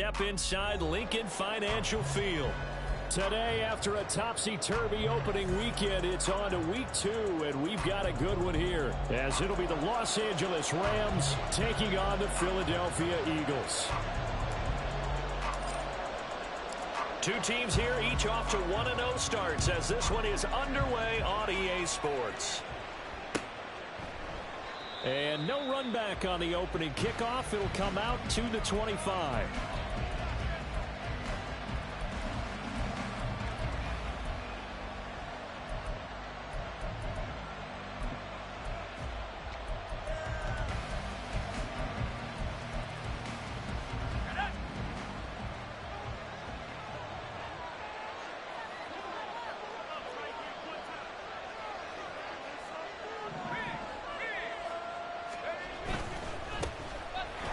step inside Lincoln Financial Field. Today, after a topsy-turvy opening weekend, it's on to week 2, and we've got a good one here, as it'll be the Los Angeles Rams taking on the Philadelphia Eagles. Two teams here, each off to 1-0 starts, as this one is underway on EA Sports. And no run back on the opening kickoff. It'll come out to the 25.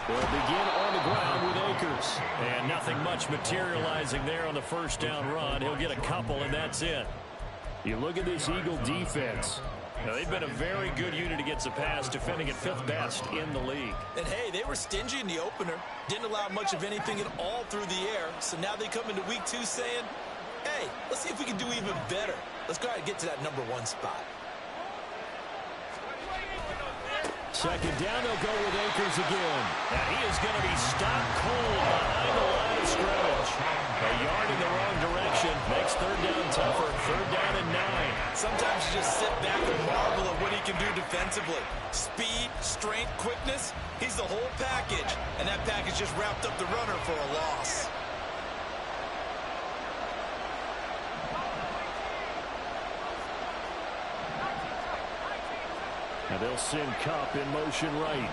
They'll begin on the ground with Akers. And nothing much materializing there on the first down run. He'll get a couple, and that's it. You look at this Eagle defense. Now, they've been a very good unit against the pass, defending at 5th best in the league. And, hey, they were stingy in the opener. Didn't allow much of anything at all through the air. So now they come into week 2 saying, hey, let's see if we can do even better. Let's go ahead and get to that #1 spot. Second down, they'll go with Akers again. And he is going to be stopped cold behind the line of scrimmage. A yard in the wrong direction makes third down tougher. Third down and 9. Sometimes you just sit back and marvel at what he can do defensively. Speed, strength, quickness, he's the whole package. And that package just wrapped up the runner for a loss. And they'll send Kupp in motion right.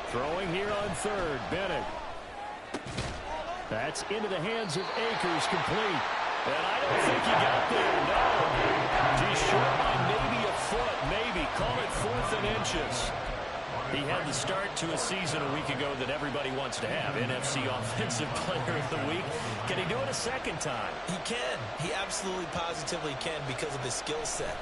Throwing here on third, Bennett. That's into the hands of Akers, complete. And I don't think he got there, no. He's short by maybe a foot, maybe. Call it 4th and inches. He had the start to a season a week ago that everybody wants to have, NFC Offensive Player of the Week. Can he do it a second time? He can. He absolutely positively can because of his skill set.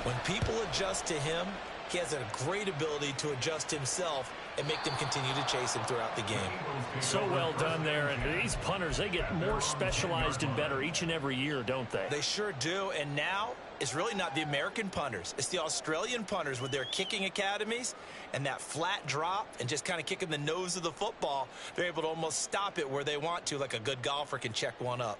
When people adjust to him, he has a great ability to adjust himself and make them continue to chase him throughout the game. So well done there. And these punters, they get more specialized and better each and every year, don't they? They sure do. And now it's really not the American punters. It's the Australian punters with their kicking academies and that flat drop and just kind of kicking the nose of the football. They're able to almost stop it where they want to, like a good golfer can check one up.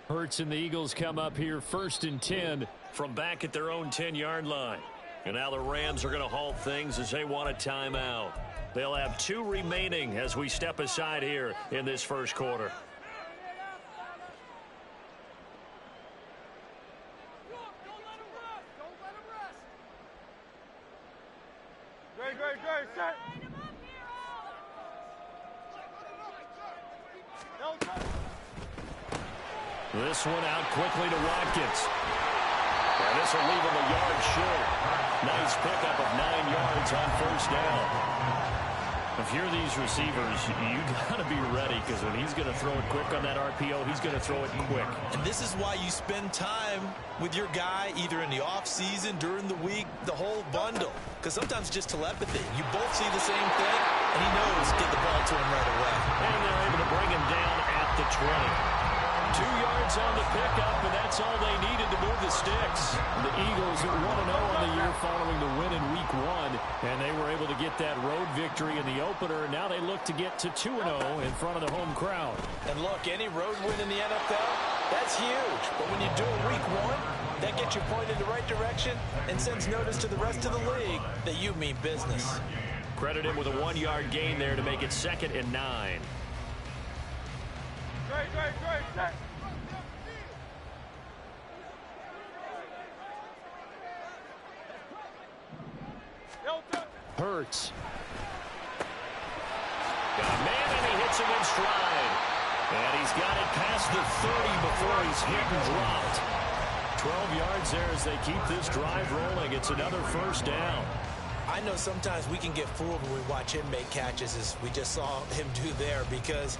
Hurts and the Eagles come up here 1st and 10 from back at their own 10-yard line. And now the Rams are going to halt things as they want a timeout. They'll have 2 remaining as we step aside here in this first quarter. Set. This one out quickly to Watkins. And this will leave him a yard short. Nice pickup of 9 yards on first down. If you're these receivers, you got to be ready, because when he's going to throw it quick on that RPO, he's going to throw it quick. And this is why you spend time with your guy either in the offseason, during the week, the whole bundle. Because sometimes just telepathy. You both see the same thing, and he knows get the ball to him right away. And they're able to bring him down at the 20. 2 yards on the pickup, and that's all they needed to move the sticks. The Eagles 1-0 on the year following the win in week 1, and they were able to get that road victory in the opener, and now they look to get to 2-0 in front of the home crowd. And look, any road win in the NFL, that's huge. But when you do it week 1, that gets you pointed in the right direction and sends notice to the rest of the league that you mean business. Credit him with a 1-yard gain there to make it 2nd and 9. Great, set. Hurts. Got a man, and he hits him in stride. And he's got it past the 30 before he's hit and dropped. 12 yards there as they keep this drive rolling. It's another first down. I know sometimes we can get fooled when we watch him make catches, as we just saw him do there, because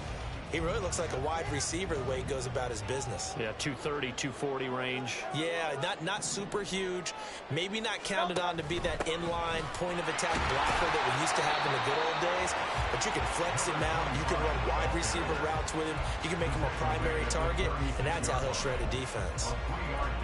He really looks like a wide receiver the way he goes about his business. Yeah, 230, 240 range. Yeah, not super huge. Maybe not counted on to be that inline point-of-attack blocker that we used to have in the good old days. But you can flex him out. You can run wide receiver routes with him. You can make him a primary target, and that's how he'll shred a defense.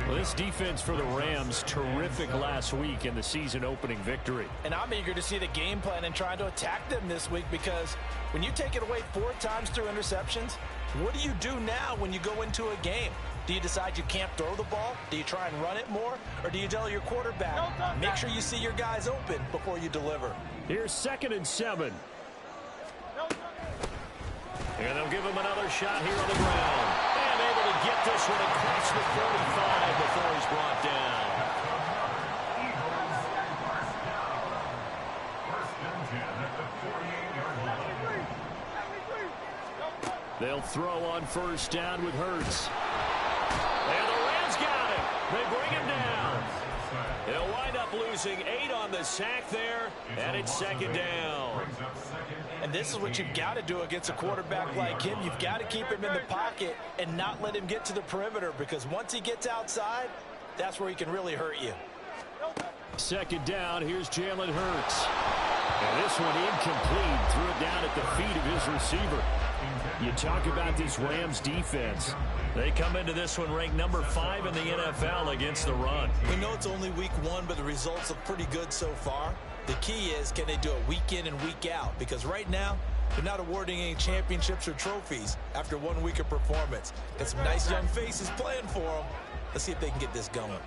Well, this defense for the Rams, terrific last week in the season-opening victory. And I'm eager to see the game plan and trying to attack them this week, because when you take it away 4 times through interceptions, what do you do now when you go into a game? Do you decide you can't throw the ball? Do you try and run it more? Or do you tell your quarterback, make sure you see your guys open before you deliver? Here's 2nd and 7. And they'll give him another shot here on the ground. And able to get this one across the 45 before he's brought down. They'll throw on 1st down with Hurts. And the Rams got him. They bring him down. They'll wind up losing 8 on the sack there, and it's 2nd down. And this is what you've got to do against a quarterback like him. You've got to keep him in the pocket and not let him get to the perimeter, because once he gets outside, that's where he can really hurt you. 2nd down, here's Jalen Hurts. And this one incomplete. Threw it down at the feet of his receiver. You talk about this Rams defense. They come into this one ranked number 5 in the NFL against the run. We know it's only week 1, but the results look pretty good so far. The key is, can they do it week in and week out? Because right now, they're not awarding any championships or trophies after 1 week of performance. Got some nice young faces playing for them. Let's see if they can get this going.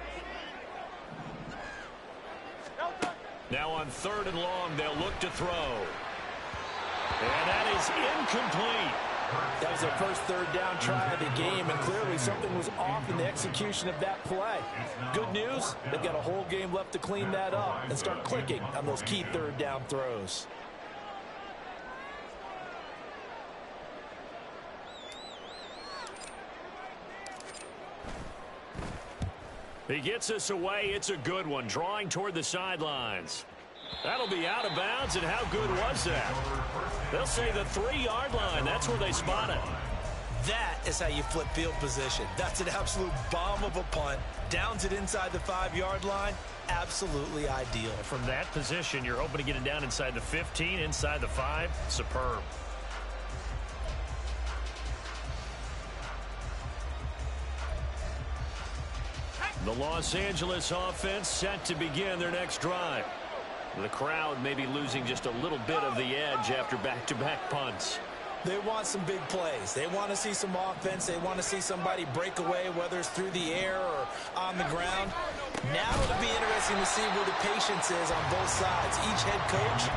Now on 3rd and long, they'll look to throw. And that is incomplete. That was their first 3rd down try of the game, and clearly something was off in the execution of that play. Good news, they've got a whole game left to clean that up and start clicking on those key 3rd down throws. He gets us away. It's a good one, drawing toward the sidelines. That'll be out of bounds, and how good was that? They'll say the 3-yard line. That's where they spot it. That is how you flip field position. That's an absolute bomb of a punt. Downs it inside the 5-yard line. Absolutely ideal. From that position, you're hoping to get it down inside the 15, inside the 5. Superb. The Los Angeles offense set to begin their next drive. The crowd may be losing just a little bit of the edge after back-to-back punts. They want some big plays. They want to see some offense. They want to see somebody break away, whether it's through the air or on the ground. Now it'll be interesting to see where the patience is on both sides. Each head coach,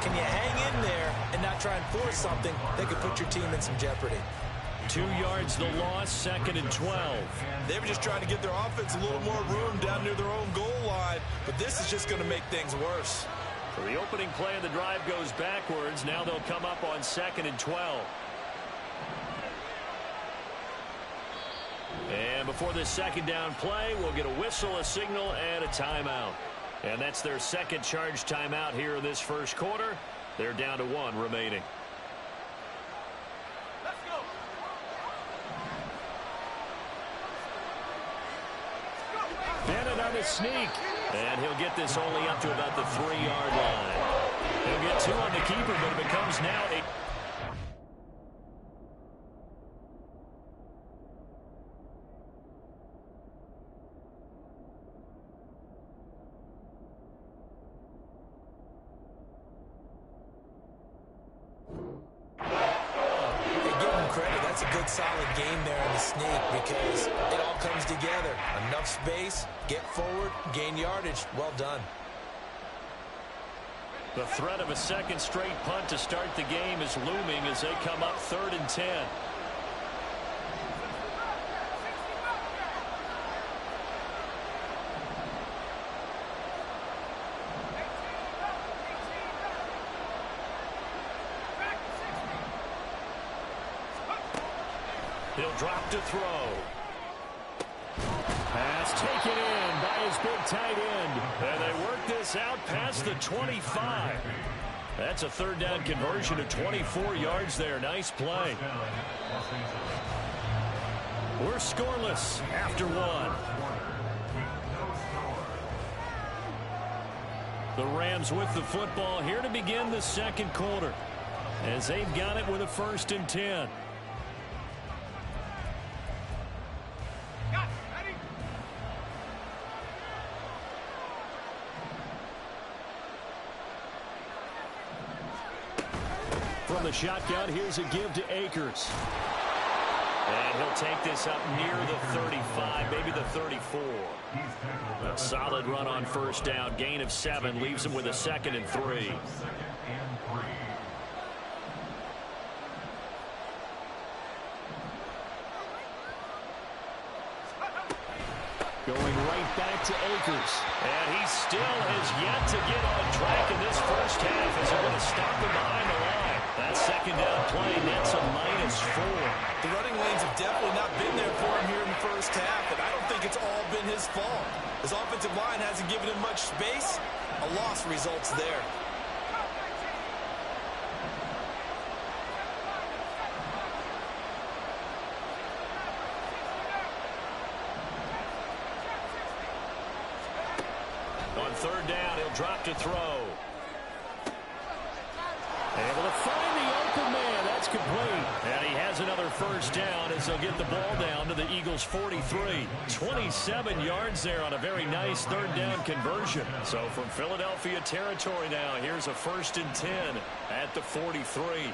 can you hang in there and not try and force something that could put your team in some jeopardy? 2 yards the loss, 2nd and 12. They were just trying to give their offense a little more room down near their own goal line, but this is just going to make things worse. So the opening play of the drive goes backwards. Now they'll come up on 2nd and 12. And before this 2nd down play, we'll get a whistle, a signal, and a timeout. And that's their 2nd charge timeout here in this 1st quarter. They're down to 1 remaining. Bennett on the sneak. And he'll get this only up to about the 3-yard line. He'll get 2 on the keeper, but it becomes now a... That's a good solid game there in the sneak, because it all comes together. Enough space, get forward, gain yardage. Well done. The threat of a 2nd straight punt to start the game is looming as they come up 3rd and 10. He'll drop to throw. Pass taken in by his big tight end. And they work this out past the 25. That's a third down conversion of 24 yards there. Nice play. We're scoreless after one. The Rams with the football here to begin the second quarter, as they've got it with a 1st and 10. From the shotgun, here's a give to Akers. And he'll take this up near the 35, maybe the 34. A solid run on 1st down. Gain of 7 leaves him with a 2nd and 3. Going right back to Akers. And he still has yet to get on track in this first half as they're going to stop him behind the line. That 2nd down play nets a -4. The running lanes have definitely not been there for him here in the first half, and I don't think it's all been his fault. His offensive line hasn't given him much space. A loss results there. On 3rd down, he'll drop to throw. Able to find the open man. That's complete. And he has another 1st down as they'll get the ball down to the Eagles' 43. 27 yards there on a very nice 3rd down conversion. So from Philadelphia territory now, here's a 1st and 10 at the 43.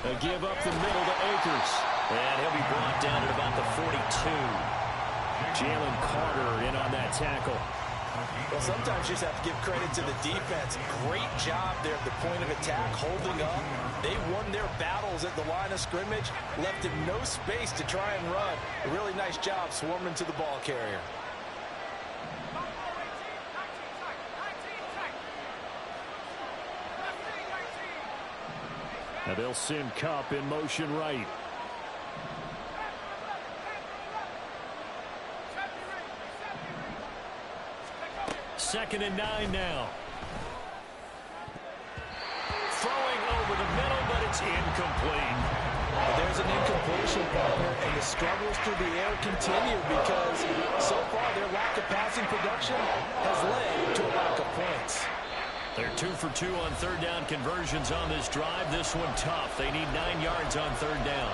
A give up the middle to Akers. And he'll be brought down at about the 42. Jalen Carter in on that tackle. Well, sometimes you just have to give credit to the defense. Great job there at the point of attack, holding up. They won their battles at the line of scrimmage, left him no space to try and run. A really nice job swarming to the ball carrier. Now they'll send Kupp in motion right. Second and 9 now. Throwing over the middle, but it's incomplete. There's an incompletion, partner, and the struggles through the air continue because so far their lack of passing production has led to a lack of points. They're 2 for 2 on 3rd down conversions on this drive. This one tough. They need 9 yards on 3rd down.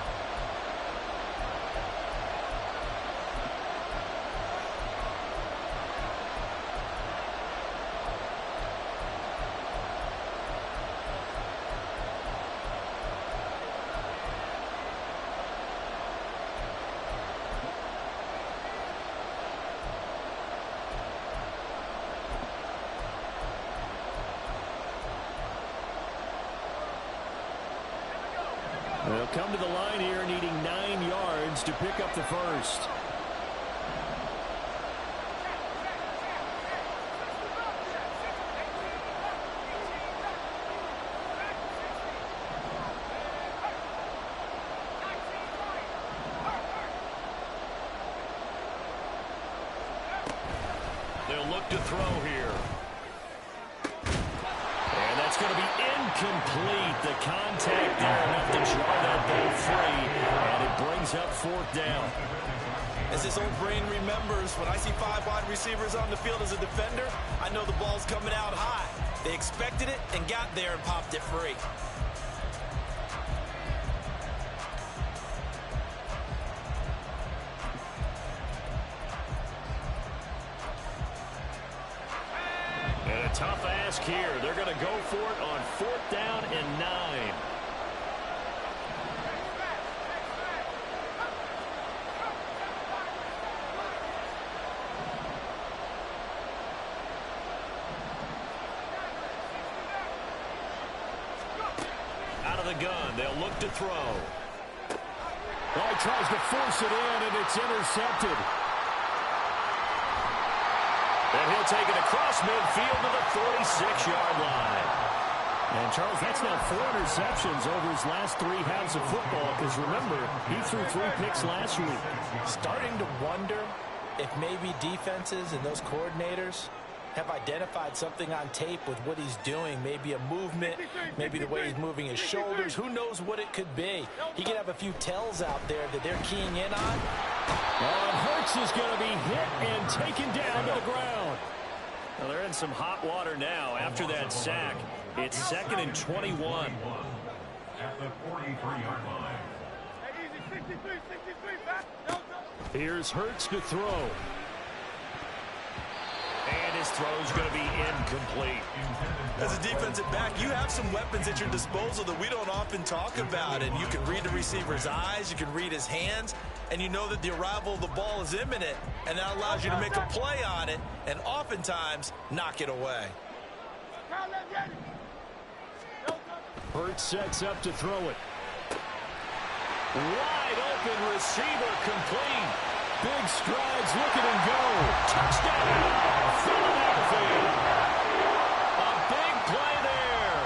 They'll come to the line here needing 9 yards to pick up the 1st. They'll look to throw here. And that's going to be incomplete. The contact there enough to draw that ball free. And it brings up 4th down. As this old brain remembers, when I see 5 wide receivers on the field as a defender, I know the ball's coming out high. They expected it and got there and popped it free. And a tough ask here. They're going to go for it on 4th down and 9. Out of the gun, they'll look to throw. Oh, he tries to force it in, and it's intercepted. And he'll take it across midfield to the 46-yard line. And, Charles, that's now 4 interceptions over his last 3 halves of football, because, remember, he threw 3 picks last week. Starting to wonder if maybe defenses and those coordinators have identified something on tape with what he's doing, maybe a movement, maybe the way he's moving his shoulders, who knows what it could be. He could have a few tells out there that they're keying in on. And Hurts is going to be hit and taken down to the ground. Well, they're in some hot water now after that sack. It's 2nd and 21. At the 43-yard line. Here's Hurts to throw. And his throw's going to be incomplete. As a defensive back, you have some weapons at your disposal that we don't often talk about. And you can read the receiver's eyes, you can read his hands, and you know that the arrival of the ball is imminent. And that allows you to make a play on it and oftentimes knock it away. Hurts sets up to throw it. Wide open receiver, complete. Big strides, look at him go. Touchdown, Philadelphia. A big play there.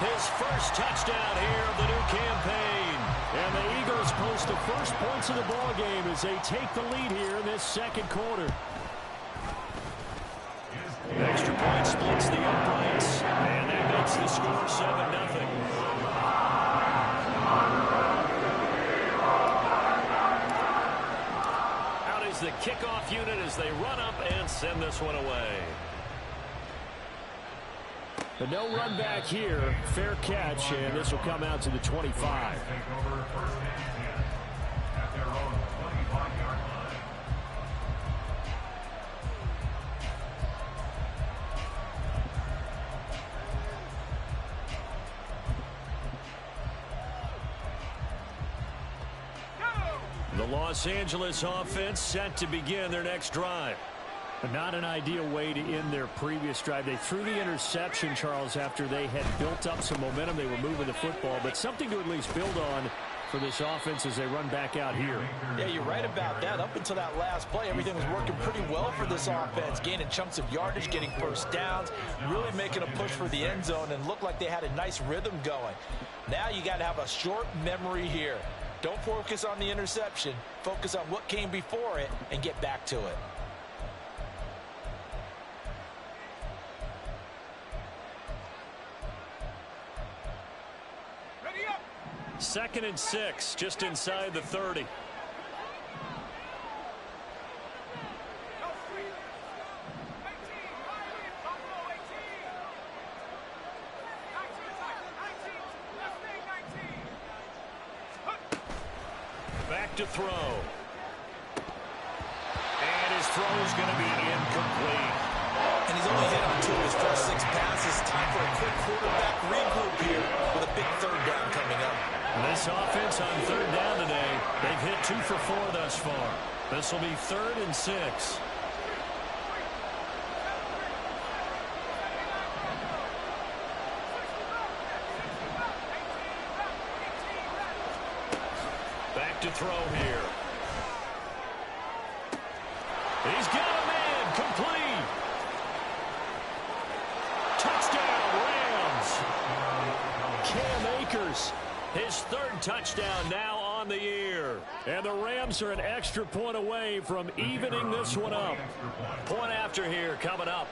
His first touchdown here of the new campaign. And the Eagles post the first points of the ball game as they take the lead here in this second quarter. Extra point splits the uprights, and that makes the score 7-0. Out is the kickoff unit as they run up and send this one away. But no run back here. Fair catch, and this will come out to the 25. The Los Angeles offense set to begin their next drive. Not an ideal way to end their previous drive. They threw the interception, Charles, after they had built up some momentum. They were moving the football, but something to at least build on for this offense as they run back out here. Yeah, you're right about that. Up until that last play, everything was working pretty well for this offense, gaining chunks of yardage, getting first downs, really making a push for the end zone, and looked like they had a nice rhythm going. Now you got to have a short memory here. Don't focus on the interception. Focus on what came before it and get back to it. Ready up. 2nd and 6, just inside the 30. Back to throw. And his throw is going to be incomplete. And he's only hit on 2 of his first 6 passes. Time for a quick quarterback regroup here with a big third down coming up. This offense on third down today, they've hit 2 for 4 thus far. This will be 3rd and 6. Back to throw here. He's got a man, complete. Touchdown, Rams. Cam Akers, his 3rd touchdown now on the year. And the Rams are an extra point away from evening this one up. Point after here coming up.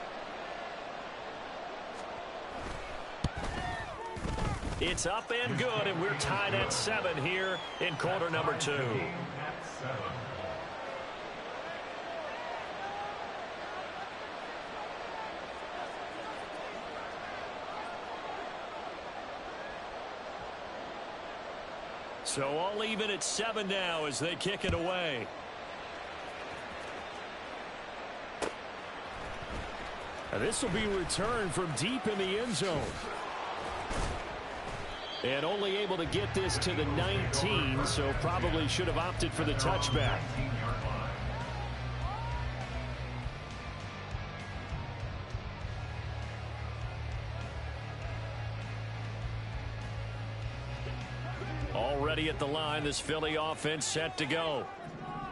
It's up and good, and we're tied at 7 here in quarter number 2. So all even at 7 now as they kick it away. Now this will be returned from deep in the end zone. And only able to get this to the 19, so probably should have opted for the touchback. Already at the line, this Philly offense set to go.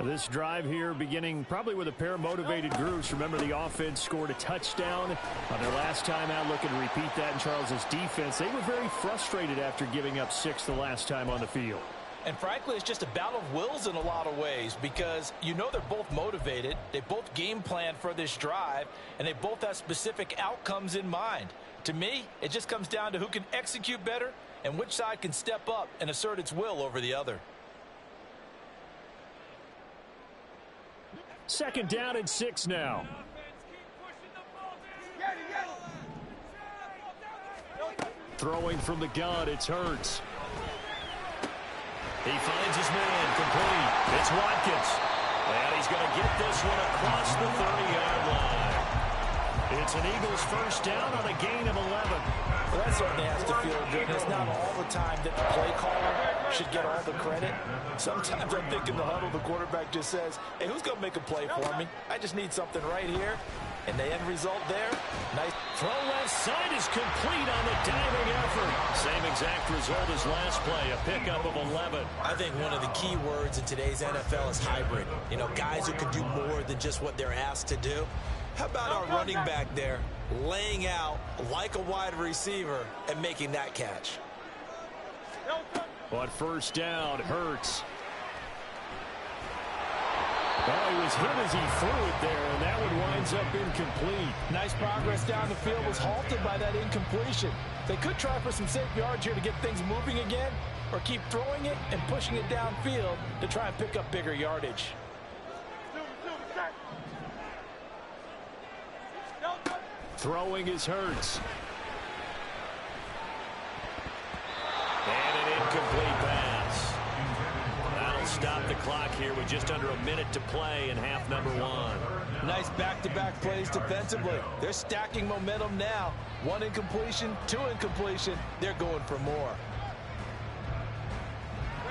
This drive here beginning probably with a pair of motivated groups. Remember, the offense scored a touchdown on their last time out. Looking to repeat that in Charles's defense. They were very frustrated after giving up 6 the last time on the field. And frankly, it's just a battle of wills in a lot of ways because you know they're both motivated. They both game plan for this drive, and they both have specific outcomes in mind. To me, it just comes down to who can execute better and which side can step up and assert its will over the other. Second down and 6 now. Throwing from the gun, it's Hurts. He finds his man, complete. It's Watkins. And he's going to get this one across the 30-yard line. It's an Eagles first down on a gain of 11. Well, that certainly has to feel good. It's not all the time that the play caller should get all the credit. Sometimes I think in the huddle, the quarterback just says, hey, who's going to make a play for me? I just need something right here. And the end result there, nice. Throw left side is complete on the diving effort. Same exact result as last play, a pickup of 11. I think one of the key words in today's NFL is hybrid. You know, guys who can do more than just what they're asked to do. How about our running back there laying out like a wide receiver and making that catch? On first down, Hurts. Well, he was hit as he threw it there, and that one winds up incomplete. Nice progress down the field was halted by that incompletion. They could try for some safe yards here to get things moving again, or keep throwing it and pushing it downfield to try and pick up bigger yardage. Throwing is Hurts. And an incomplete pass. That'll stop the clock here with just under a minute to play in half number 1. Nice back-to-back plays defensively. They're stacking momentum now. 1 incompletion, 2 incompletion. They're going for more.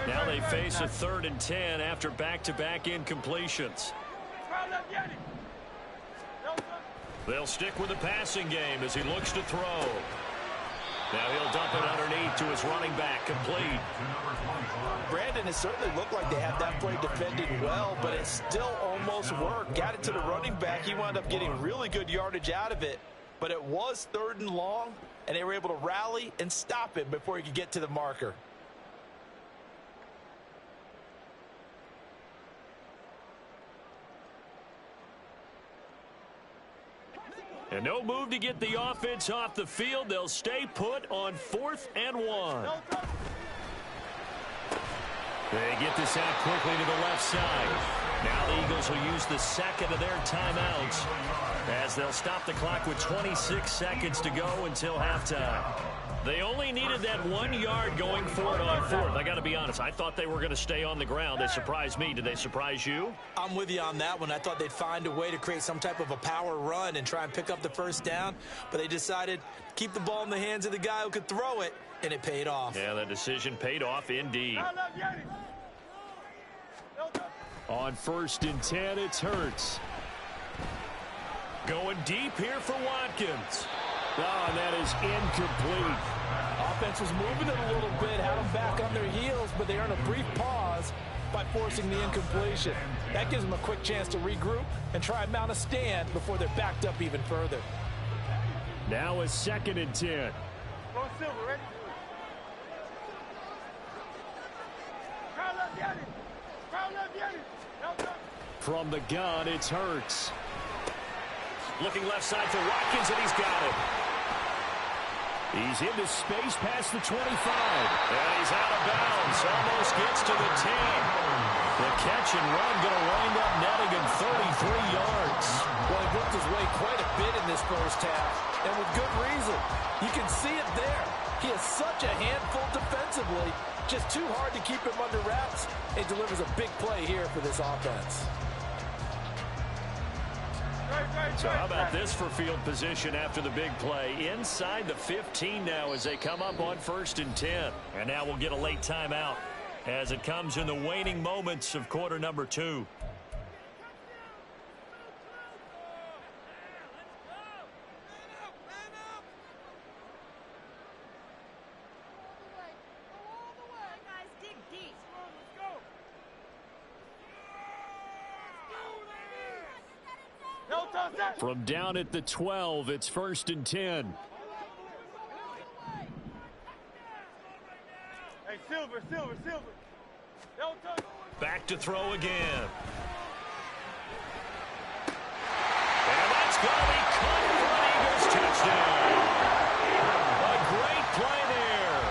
Now they face a 3rd and 10 after back-to-back incompletions. They'll stick with the passing game as he looks to throw. Now he'll dump it underneath to his running back, complete. Brandon, it certainly looked like they had that play defended well, but it still almost worked. Got it to the running back. He wound up getting really good yardage out of it, but it was 3rd and long, and they were able to rally and stop it before he could get to the marker. And no move to get the offense off the field. They'll stay put on 4th and 1. They get this out quickly to the left side. Now the Eagles will use the second of their timeouts as they'll stop the clock with 26 seconds to go until halftime. They only needed that 1 yard going for it on 4th. I got to be honest, I thought they were going to stay on the ground. They surprised me. Did they surprise you? I'm with you on that one. I thought they'd find a way to create some type of a power run and try and pick up the first down, but they decided keep the ball in the hands of the guy who could throw it, and it paid off. Yeah, the decision paid off indeed. On 1st and 10, it's Hurts. Going deep here for Watkins. Oh, and that is incomplete. Offense was moving it a little bit, had them back on their heels, but they earned a brief pause by forcing the incompletion. That gives them a quick chance to regroup and try and mount a stand before they're backed up even further. Now a 2nd and 10. From the gun, it's Hurts. Looking left side for Watkins, and he's got it. He's into space past the 25. And he's out of bounds. Almost gets to the 10. The catch and run going to wind up netting him 33 yards. Well, he worked his way quite a bit in this first half, and with good reason. You can see it there. He is such a handful defensively. Just too hard to keep him under wraps. It delivers a big play here for this offense. So how about this for field position after the big play? Inside the 15 now as they come up on 1st and 10. And now we'll get a late timeout as it comes in the waning moments of quarter number 2. From down at the 12, it's 1st and 10. Hey, Silver. Back to throw again. And that's going to be caught for an Eagles touchdown. A great play there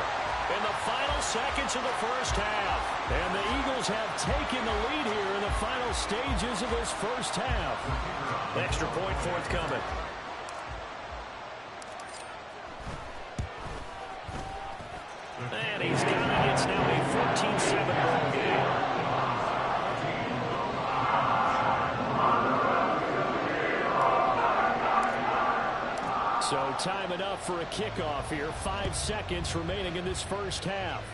in the final seconds of the first half. And the Eagles have taken the lead here in the final stages of this first half. Extra point forthcoming. And he's got it. It's now a 14-7 ball game. So time enough for a kickoff here. 5 seconds remaining in this first half.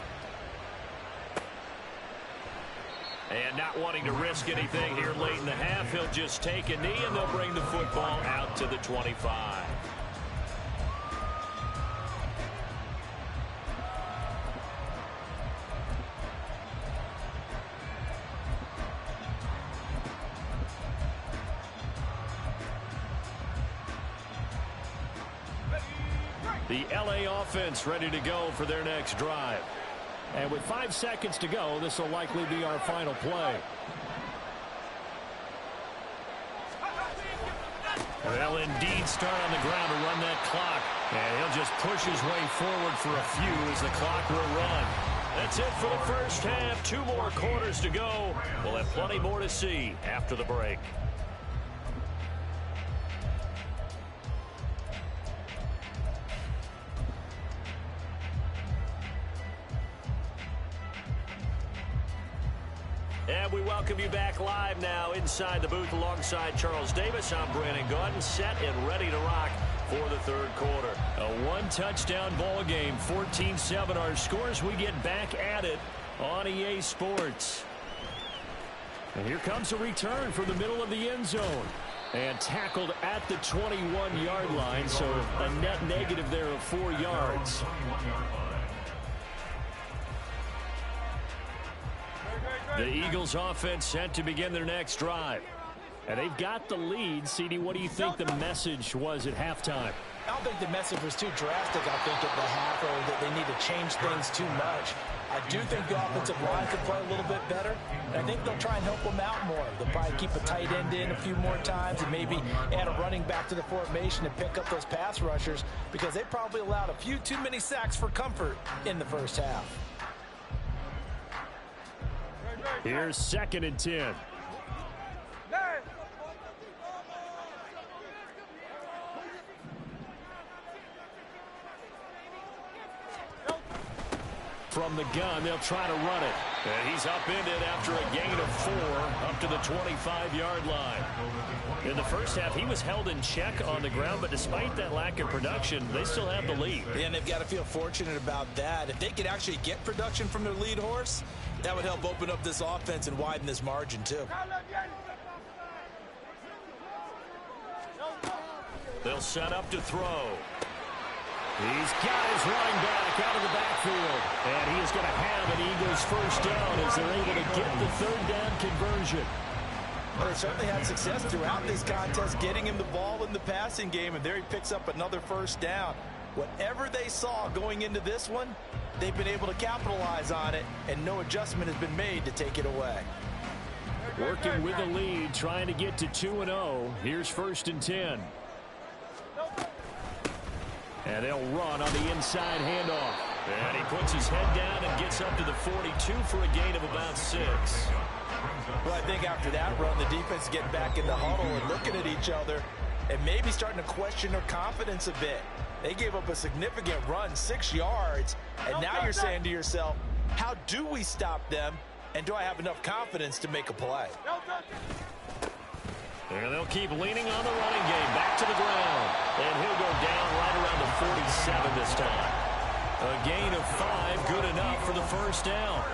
And not wanting to risk anything here late in the half, he'll just take a knee and they'll bring the football out to the 25. The LA offense ready to go for their next drive. And with 5 seconds to go, this will likely be our final play. They'll indeed start on the ground to run that clock. And he'll just push his way forward for a few as the clock will run. That's it for the first half. 2 more quarters to go. We'll have plenty more to see after the break. And we welcome you back live now inside the booth alongside Charles Davis. I'm Brandon Gaudin, set and ready to rock for the third quarter. A one-touchdown ball game, 14-7 our scores. We get back at it on EA Sports. And here comes a return from the middle of the end zone. And tackled at the 21-yard line, so a net negative there of 4 yards. The Eagles offense set to begin their next drive. And they've got the lead. CD, what do you think the message was at halftime? I don't think the message was too drastic, I think, at the half, or that they need to change things too much. I do think the offensive line could play a little bit better, and I think they'll try and help them out more. They'll probably keep a tight end in a few more times and maybe add a running back to the formation and pick up those pass rushers, because they probably allowed a few too many sacks for comfort in the first half. Here's 2nd and 10. From the gun, they'll try to run it. And he's upended after a gain of 4 up to the 25-yard line. In the first half, he was held in check on the ground, but despite that lack of production, they still have the lead. And they've got to feel fortunate about that. If they could actually get production from their lead horse, that would help open up this offense and widen this margin, too. They'll set up to throw. He's got his running back out of the backfield. And he is going to have an Eagles first down as they're able to get the third down conversion. Well, they certainly had success throughout this contest getting him the ball in the passing game, and there he picks up another first down. Whatever they saw going into this one, they've been able to capitalize on it, and no adjustment has been made to take it away. Working with the lead, trying to get to 2-0. Here's 1st and 10. And they'll run on the inside handoff. And he puts his head down and gets up to the 42 for a gain of about 6. Well, I think after that run, the defense getting back in the huddle and looking at each other and maybe starting to question their confidence a bit. They gave up a significant run, 6 yards, and now you're saying to yourself, how do we stop them, and do I have enough confidence to make a play? And they'll keep leaning on the running game. Back to the ground. And he'll go down right around the 47 this time. A gain of 5, good enough for the first down.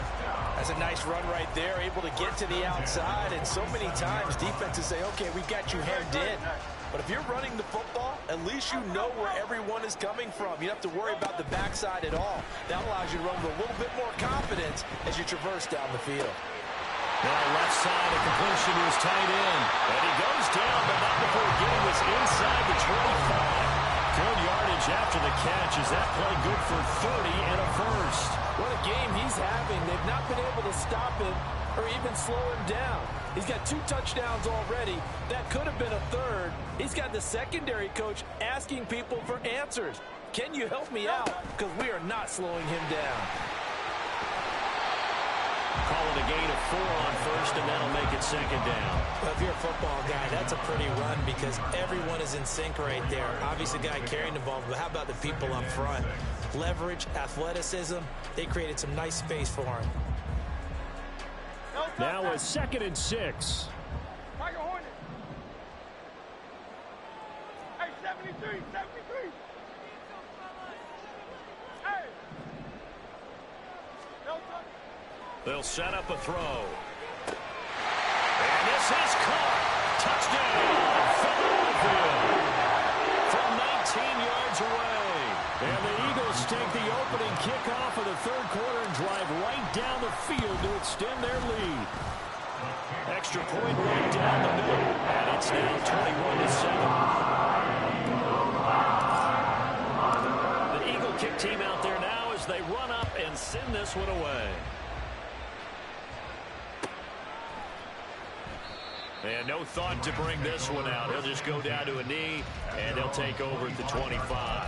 That's a nice run right there, able to get to the outside. And so many times defenses say, okay, we've got you hemmed in. But if you're running the football, at least you know where everyone is coming from. You don't have to worry about the backside at all. That allows you to run with a little bit more confidence as you traverse down the field. Now left side, a completion to his tight end. And he goes down, but not before getting this inside the 25. Good yardage after the catch. Is that play good for 30 and a first? What a game he's he's having, they've not been able to stop him or even slow him down. He's got 2 touchdowns already. That could have been a third. He's got the secondary coach asking people for answers. Can you help me out? Because we are not slowing him down. Call it a gain of 4 on first, and that'll make it second down. Well, if you're a football guy, that's a pretty run because everyone is in sync right there. Obviously, the guy carrying the ball, but how about the people up front? Leverage, athleticism, they created some nice space for him. Now a 2nd and 6. Hey, 73. Hey. They'll set up a throw. And this is caught. Touchdown, Philadelphia. From 19 yards away. And the Eagles take the opening kickoff of the third quarter and drive right down the field to extend their lead. Extra point right down the middle. And it's now 21-7. The Eagle kick team out there now as they run up and send this one away. And no thought to bring this one out. He'll just go down to a knee, and he'll take over at the 25.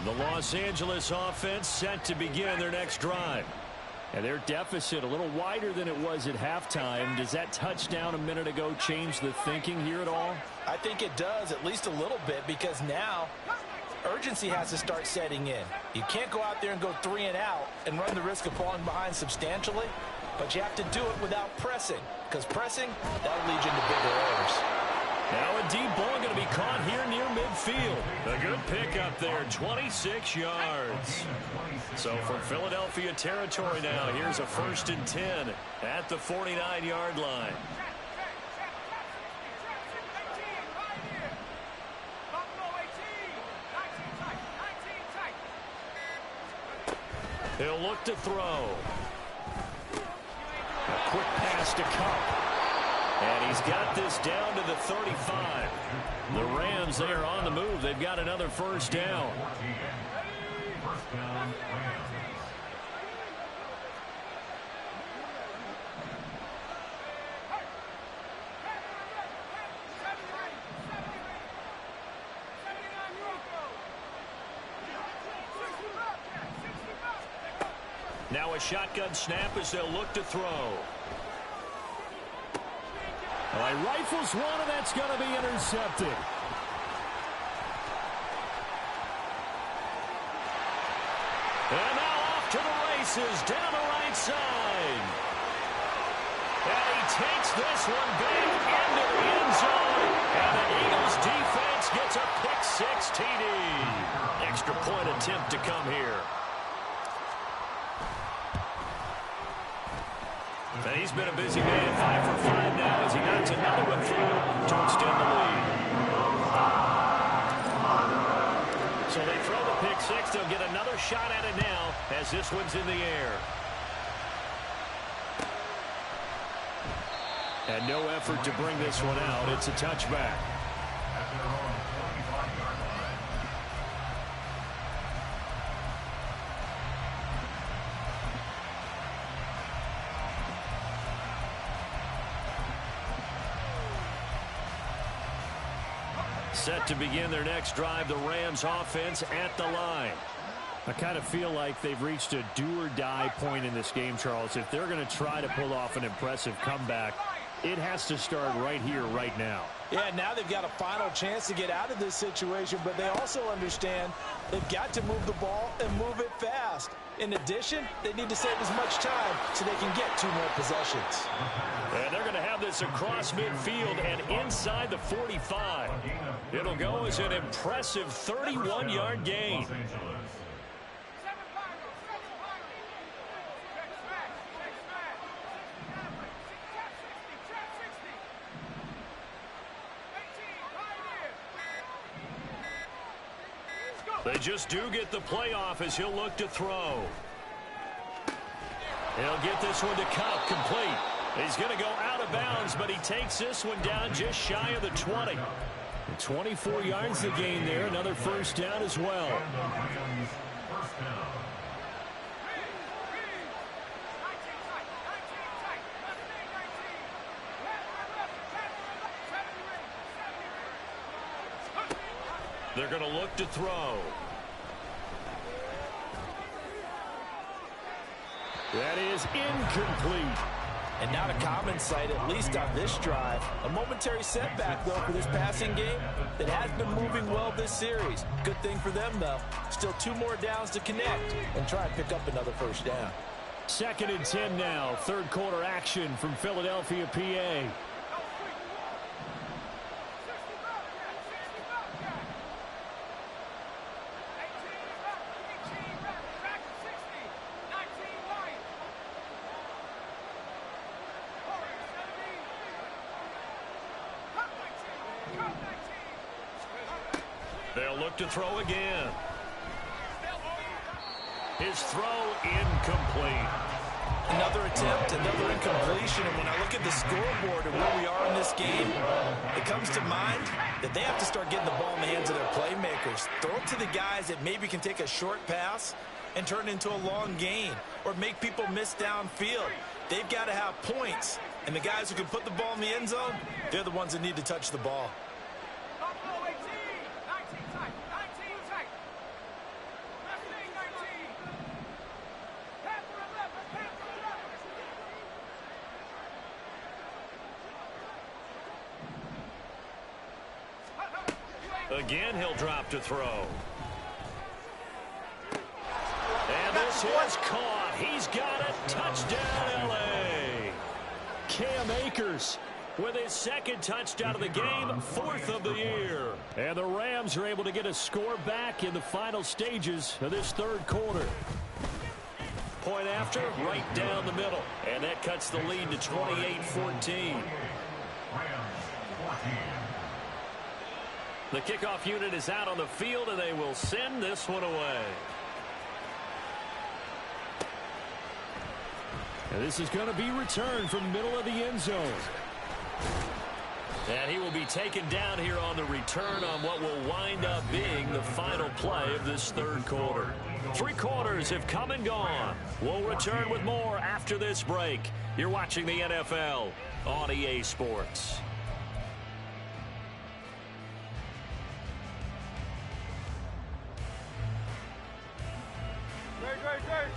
The Los Angeles offense set to begin their next drive. And their deficit a little wider than it was at halftime. Does that touchdown a minute ago change the thinking here at all? I think it does, at least a little bit, because now urgency has to start setting in. You can't go out there and go 3 and out and run the risk of falling behind substantially, but you have to do it without pressing, because pressing, that'll lead you into bigger errors. Now a deep ball going to be caught here near midfield. A good pick up there, 26 yards. So from Philadelphia territory now, here's a 1st and 10 at the 49-yard line. He'll look to throw. A quick pass to Cup. And he's got this down to the 35. The Rams, they are on the move. They've got another 1st down. Now a shotgun snap as they'll look to throw. Well, he rifles one, and that's going to be intercepted. And now off to the races, down the right side. And he takes this one back into the end zone. And the Eagles defense gets a pick-6 TD. Extra point attempt to come here. And he's been a busy man, 5 for 5 now as he knocks another one through to extend the lead. So they throw the pick-6. They'll get another shot at it now as this one's in the air. And no effort to bring this one out. It's a touchback. Set to begin their next drive, the Rams offense at the line. I kind of feel like they've reached a do-or-die point in this game, Charles. If they're going to try to pull off an impressive comeback, it has to start right here, right now. Yeah, now they've got a final chance to get out of this situation, but they also understand they've got to move the ball and move it fast. In addition, they need to save as much time so they can get 2 more possessions. And they're going to have this across midfield and inside the 45. It'll go as an impressive 31-yard gain. They just do get the playoff as he'll look to throw. He'll get this one to Cup, complete. He's going to go out of bounds, but he takes this one down just shy of the 20. 24 yards to gain there. Another first down as well. First down. They're going to look to throw. That is incomplete. And not a common sight, at least on this drive. A momentary setback, though, for this passing game that has been moving well this series. Good thing for them, though. Still 2 more downs to connect and try and pick up another first down. 2nd and 10 now. Third quarter action from Philadelphia, PA. They'll look to throw again. His throw incomplete. Another attempt, another incompletion, and when I look at the scoreboard and where we are in this game, it comes to mind that they have to start getting the ball in the hands of their playmakers. Throw it to the guys that maybe can take a short pass and turn it into a long gain or make people miss downfield. They've got to have points, and the guys who can put the ball in the end zone, they're the ones that need to touch the ball. Again, he'll drop to throw. And this is caught. He's got it. Touchdown, L.A. Cam Akers with his 2nd touchdown of the game, 4th of the year. And the Rams are able to get a score back in the final stages of this 3rd quarter. Point after, right down the middle. And that cuts the lead to 28-14. The kickoff unit is out on the field, and they will send this one away. And this is going to be returned from the middle of the end zone. And he will be taken down here on the return on what will wind up being the final play of this 3rd quarter. 3 quarters have come and gone. We'll return with more after this break. You're watching the NFL on EA Sports.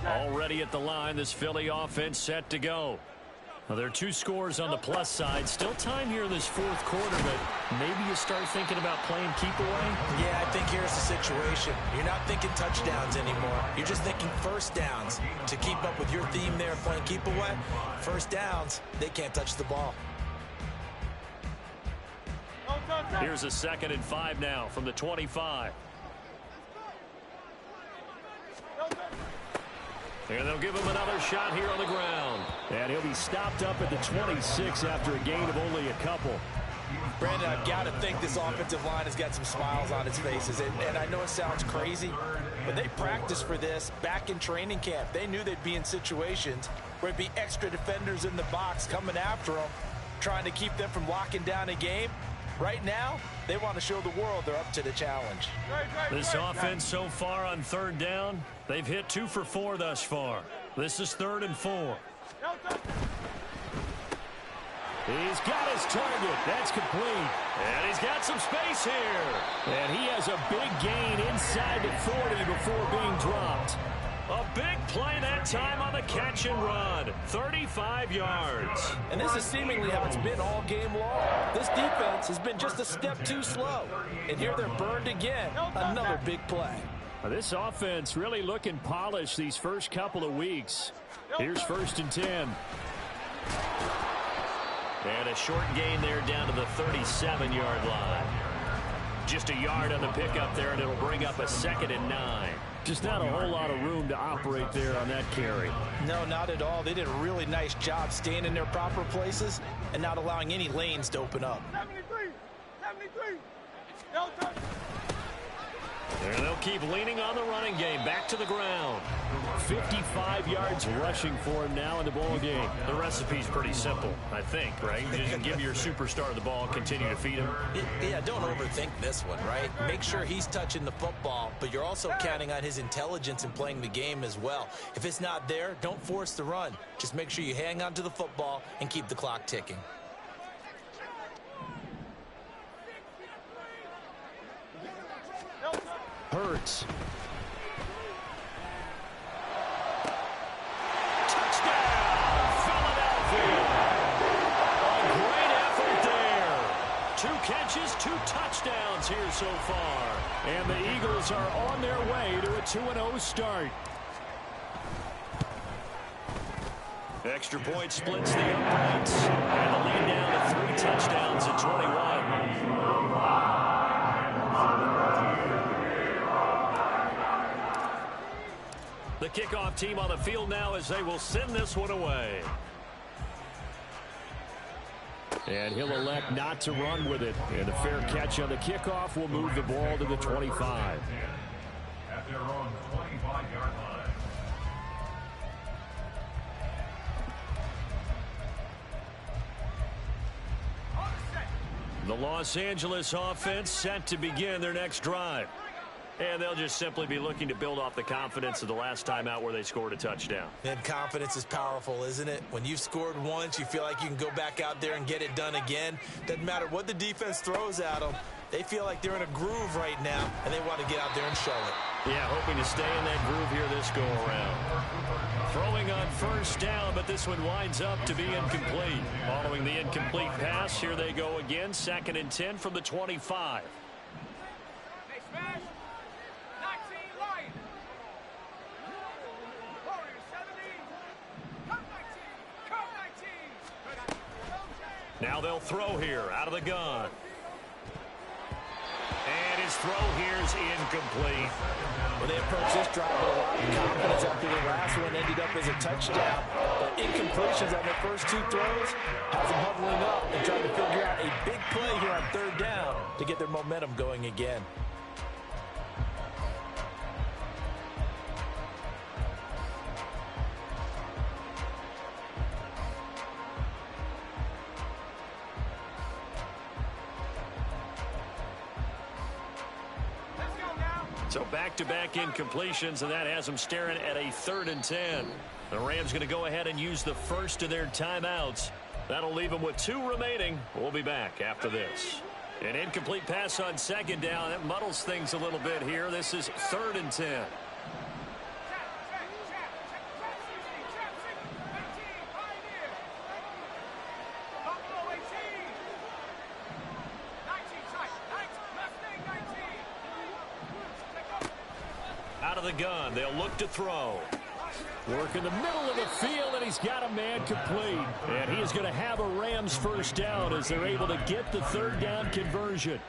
Already at the line, this Philly offense set to go. Well, there are 2 scores on the plus side. Still time here in this 4th quarter, but maybe you start thinking about playing keep away? Yeah, I think here's the situation. You're not thinking touchdowns anymore. You're just thinking first downs. To keep up with your theme there, playing keep away, first downs, they can't touch the ball. Here's a 2nd and 5 now from the 25. And they'll give him another shot here on the ground. And he'll be stopped up at the 26 after a gain of only a couple. Brandon, I've got to think this offensive line has got some smiles on its faces. And I know it sounds crazy, but they practiced for this back in training camp. They knew they'd be in situations where it'd be extra defenders in the box coming after them, trying to keep them from locking down a game. Right now, they want to show the world they're up to the challenge. This offense so far on 3rd down, they've hit 2 for 4 thus far. This is 3rd and 4. He's got his target. That's complete. And he's got some space here. And he has a big gain inside the 40 before being dropped. A big play that time on the catch and run. 35 yards. And this is seemingly how it's been all game long. This defense has been just a step too slow. And here they're burned again. Another big play. This offense really looking polished these first couple of weeks. Here's 1st and 10. And a short gain there down to the 37-yard line. Just a yard on the pickup there, and it'll bring up a 2nd and 9. Just not a whole lot of room to operate there on that carry. No, not at all. They did a really nice job staying in their proper places and not allowing any lanes to open up. 73. And they'll keep leaning on the running game. Back to the ground. 55 yards rushing for him now in the ball game. The recipe's pretty simple, I think, right? You just give your superstar the ball and continue to feed him. Yeah, don't overthink this one, right? Make sure he's touching the football, but you're also counting on his intelligence in playing the game as well. If it's not there, don't force the run. Just make sure you hang on to the football and keep the clock ticking. Hurts. Catches, 2 touchdowns here so far. And the Eagles are on their way to a 2-0 start. Extra point splits the uprights. And the lead down to 3 touchdowns at 21. The kickoff team on the field now as they will send this one away. And he'll elect not to run with it. And a fair catch on the kickoff will move the ball to the 25. At their own 25-yard line. The Los Angeles offense set to begin their next drive. And they'll just simply be looking to build off the confidence of the last time out where they scored a touchdown. And confidence is powerful, isn't it? When you've scored once, you feel like you can go back out there and get it done again. Doesn't matter what the defense throws at them. They feel like they're in a groove right now, and they want to get out there and show it. Yeah, hoping to stay in that groove here this go-around. Throwing on first down, but this one winds up to be incomplete. Following the incomplete pass, here they go again. 2nd and 10 from the 25. Now they'll throw here out of the gun. And his throw here is incomplete. Well, they approach this drive with a lot of confidence after the last one ended up as a touchdown. But incompletions on their first 2 throws has them huddling up and trying to figure out a big play here on 3rd down to get their momentum going again. So back-to-back incompletions, and that has them staring at a 3rd and 10. The Rams going to go ahead and use the first of their timeouts. That'll leave them with 2 remaining. We'll be back after this. An incomplete pass on 2nd down. That muddles things a little bit here. This is 3rd and 10. Out of the gun, they'll look to throw. Work in the middle of the field, and he's got a man complete. And he is going to have a Rams first down as they're able to get the 3rd down conversion.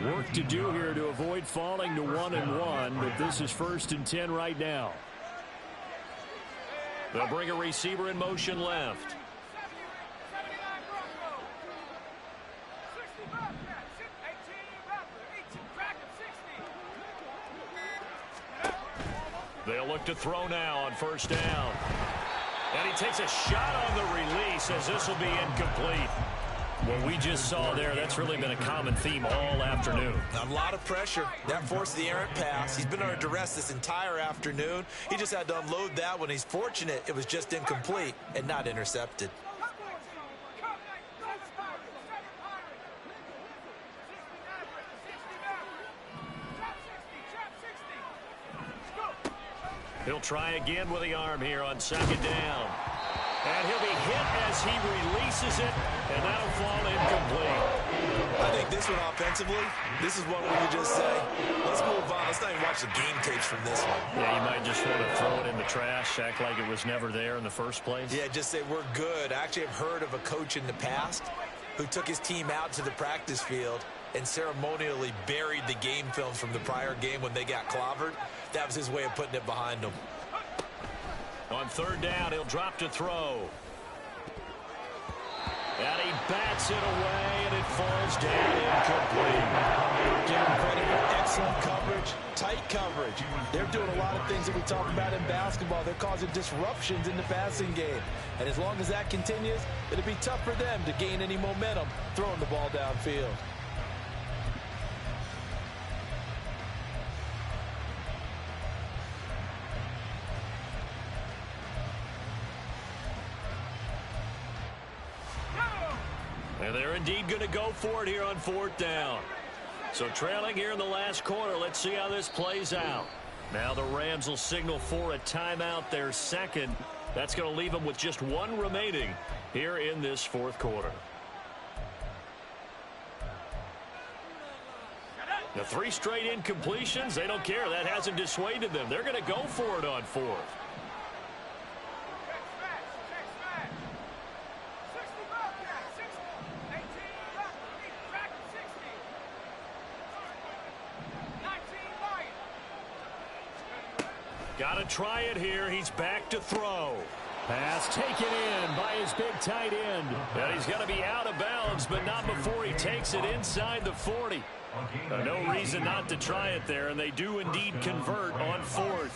Work to do here to avoid falling to 1-1, but this is 1st and 10 right now. They'll bring a receiver in motion left. They'll look to throw now on 1st down. And he takes a shot on the release as this will be incomplete. What we just saw there, that's really been a common theme all afternoon. A lot of pressure. That forced the errant pass. He's been under duress this entire afternoon. He just had to unload that one. He's fortunate it was just incomplete and not intercepted. He'll try again with the arm here on 2nd down. And he'll be hit as he releases it, and that'll fall incomplete. I think this one offensively, this is one where you just say, let's move on. Let's not even watch the game tapes from this one. Yeah, you might just want to throw it in the trash, act like it was never there in the first place. Yeah, just say we're good. I actually have heard of a coach in the past who took his team out to the practice field and ceremonially buried the game films from the prior game when they got clobbered. That was his way of putting it behind them. On 3rd down, he'll drop to throw. And he bats it away, and it falls down incomplete. Give him credit for excellent coverage. coverage, tight coverage. They're doing a lot of things that we talk about in basketball. They're causing disruptions in the passing game. And as long as that continues, it'll be tough for them to gain any momentum throwing the ball downfield. And they're indeed going to go for it here on 4th down. So trailing here in the last quarter. Let's see how this plays out. Now the Rams will signal for a timeout, their second. That's going to leave them with just one remaining here in this 4th quarter. The 3 straight incompletions, they don't care. That hasn't dissuaded them. They're going to go for it on 4th. Got to try it here. He's back to throw. Pass taken in by his big tight end. And he's going to be out of bounds, but not before he takes it inside the 40. No reason not to try it there, and they do indeed convert on 4th.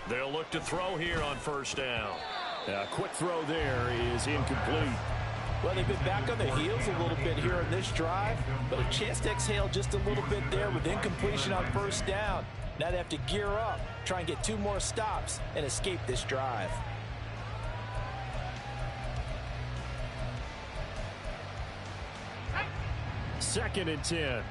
They'll look to throw here on 1st down. A quick throw there is incomplete. Well, they've been back on their heels a little bit here in this drive, but a chance to exhale just a little bit there with incompletion on 1st down. Now they have to gear up, try and get 2 more stops and escape this drive. Second and 10.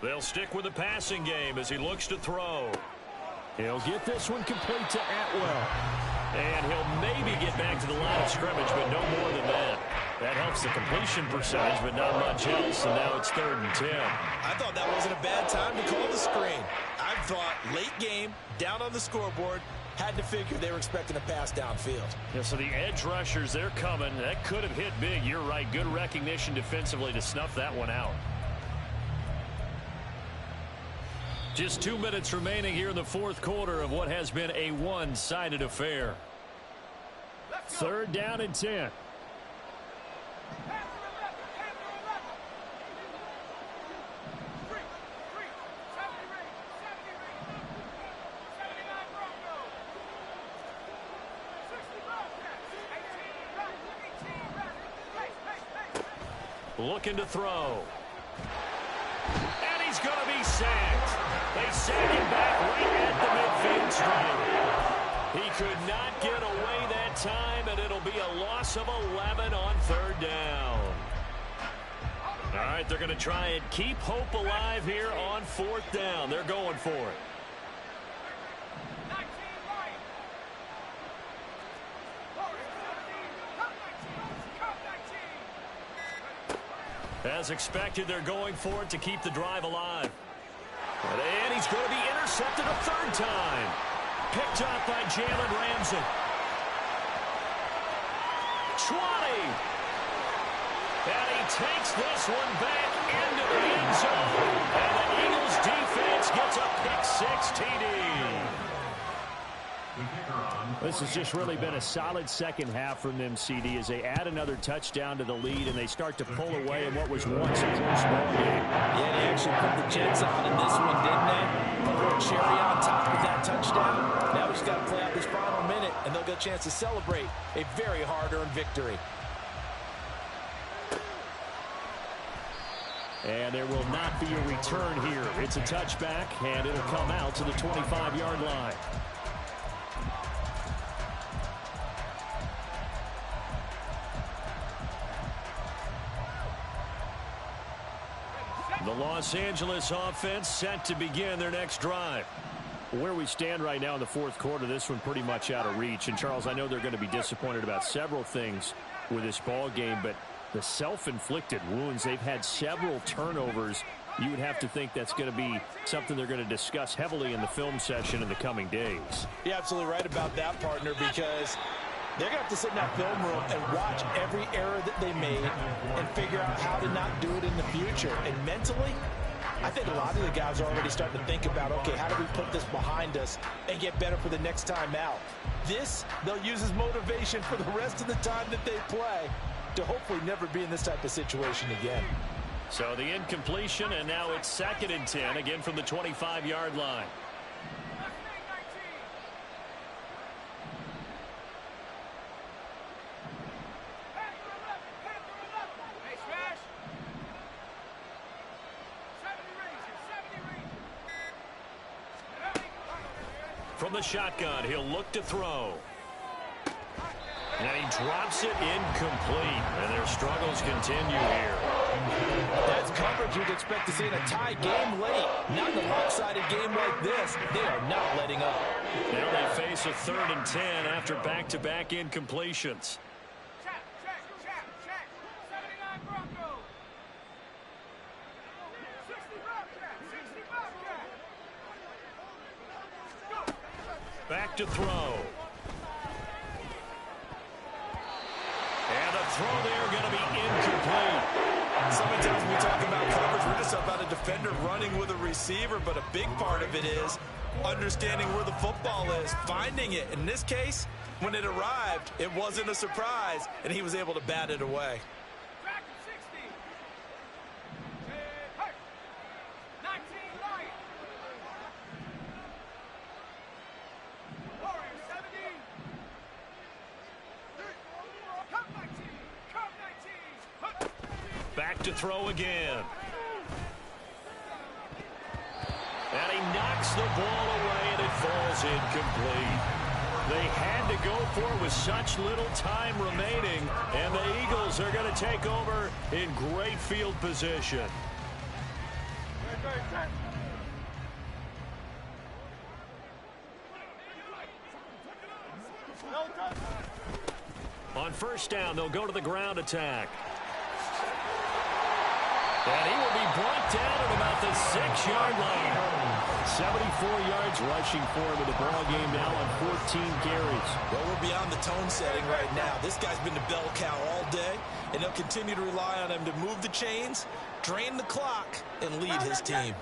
They'll stick with the passing game as he looks to throw. He'll get this one complete to Atwell. And he'll maybe get back to the line of scrimmage, but no more than that. That helps the completion percentage, but not much else, and now it's 3rd and 10. I thought that wasn't a bad time to call the screen. I thought late game, down on the scoreboard, had to figure they were expecting a pass downfield. Yeah, so the edge rushers, they're coming. That could have hit big. You're right. Good recognition defensively to snuff that one out. Just 2 minutes remaining here in the 4th quarter of what has been a one-sided affair. 3rd down and 10. Looking to throw. And he's going to be sacked. They sack him back right at the midfield stripe. He could not get away that time, and it'll be a loss of 11 on 3rd down. All right, they're going to try and keep hope alive here on 4th down. They're going for it. As expected, they're going for it to keep the drive alive. And he's going to be intercepted a 3rd time. Picked up by Jalen Ramsey. 20. And he takes this one back into the end zone. And the Eagles defense gets a pick-6 TD. This has just really been a solid second half from them, CD, as they add another touchdown to the lead and they start to pull away in what was once a close ball game. Yeah, they actually put the Jets on in this one, didn't they? A little cherry on top with that touchdown. Now we just got to play out this final minute, and they'll get a chance to celebrate a very hard-earned victory. And there will not be a return here. It's a touchback, and it'll come out to the 25-yard line. The Los Angeles offense set to begin their next drive. Where we stand right now in the 4th quarter, this one pretty much out of reach. And, Charles, I know they're going to be disappointed about several things with this ball game, but The self-inflicted wounds. They've had several turnovers. You would have to think that's going to be something they're going to discuss heavily in the film session in the coming days. You're absolutely right about that, partner, because they're going to have to sit in that film room and watch every error that they made and figure out how to not do it in the future. And mentally, I think a lot of the guys are already starting to think about, okay, how do we put this behind us and get better for the next time out? This, they'll use as motivation for the rest of the time that they play to hopefully never be in this type of situation again. So the incompletion, and now it's 2nd and 10, again from the 25-yard line. From the shotgun, he'll look to throw. And he drops it incomplete. And their struggles continue here. That's coverage you'd expect to see in a tie game late. Not in a lopsided game like this. They are not letting up. Now they face a 3rd and 10 after back-to-back incompletions. Check. 79 Broncos. 60 Bobcat. Back to throw. And the throw there going to be incomplete. So many times when we talk about coverage, we're just about a defender running with a receiver, but a big part of it is understanding where the football is, finding it. In this case, when it arrived, it wasn't a surprise, and he was able to bat it away. Track 60. 19 Lions. Warriors 70. Come 19. Back to throw again. And he knocks the ball away, and it falls incomplete. They had to go for it with such little time remaining, and the Eagles are going to take over in great field position. On 1st down, they'll go to the ground attack. And he will be brought down at about the 6-yard line. 74 yards rushing for him in the ball game now on 14 carries. Well, we're beyond the tone setting right now. This guy's been the bell cow all day, and they'll continue to rely on him to move the chains, drain the clock, and lead his team.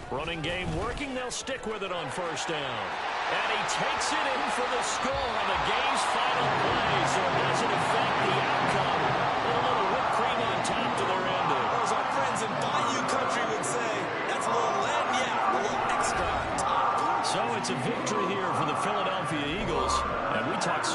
Running game working. They'll stick with it on 1st down. And he takes it in for the score on the game's final play.